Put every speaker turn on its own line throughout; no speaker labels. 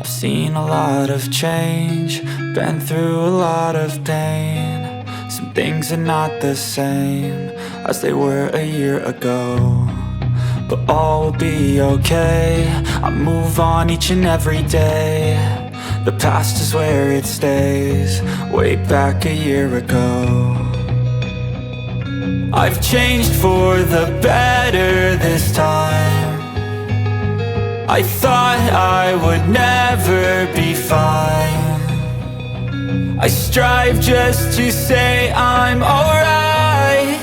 I've seen a lot of change, been through a lot of pain. Some things are not the same as they were a year ago, but all will be okay. I move on each and every day. The past is where it stays, way back a year ago. I've changed for the better this time. I thought I would never be fine. I strive just to say I'm alright,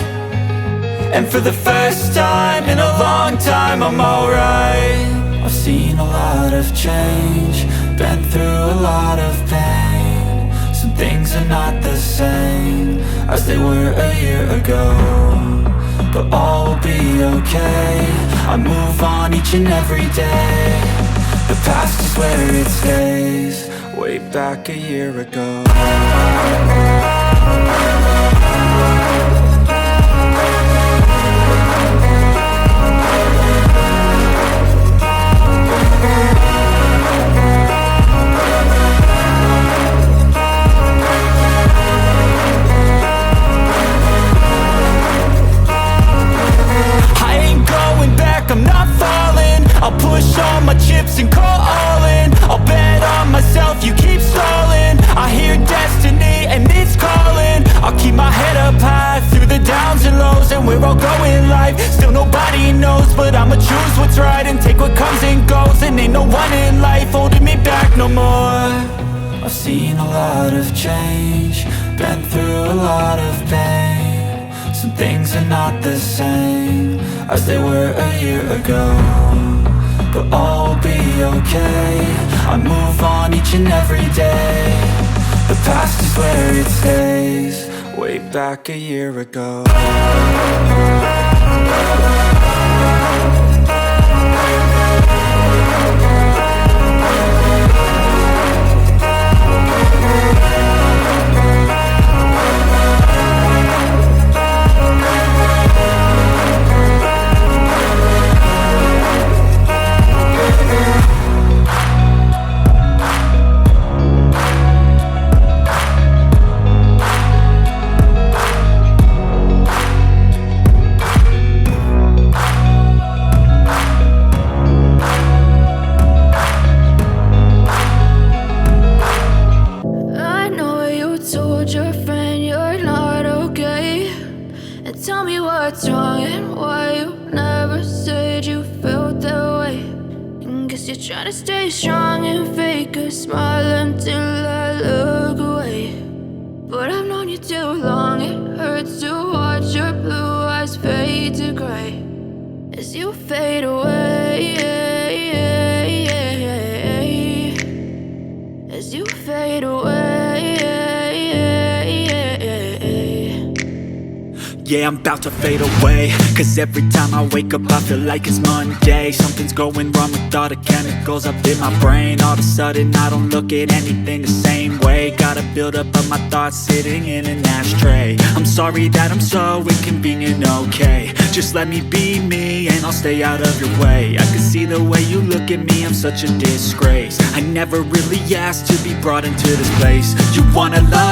and for the first time in a long time I'm alright. I've seen a lot of change, been through a lot of pain. Some things are not the same as they were a year ago, but all will be okay. I move on each and every day. The past is where it stays, way back a year ago. I'm not falling, I'll push all my chips and call all in. I'll bet on myself, you keep stalling. I hear destiny and it's calling. I'll keep my head up high through the downs and lows, and we're all going life. Still nobody knows, but I'ma choose what's right and take what comes and goes. And ain't no one in life holding me back no more. I've seen a lot of change, been through a lot of pain. Some things are not the same as they were a year ago, but all will be okay. I move on each and every day. The past is where it stays, way back a year ago.
What's wrong and why you never said you felt that way? And guess you're trying to stay strong and fake a smile until I look away. But I've known you too long, it hurts to watch your blue eyes fade to gray as you fade away, as you fade away.
Yeah, I'm about to fade away, cause every time I wake up I feel like it's Monday. Something's going wrong with all the chemicals up in my brain. All of a sudden I don't look at anything the same way. Gotta build up of my thoughts sitting in an ashtray. I'm sorry that I'm so inconvenient, okay. Just let me be me and I'll stay out of your way. I can see the way you look at me, I'm such a disgrace. I never really asked to be brought into this place. You wanna love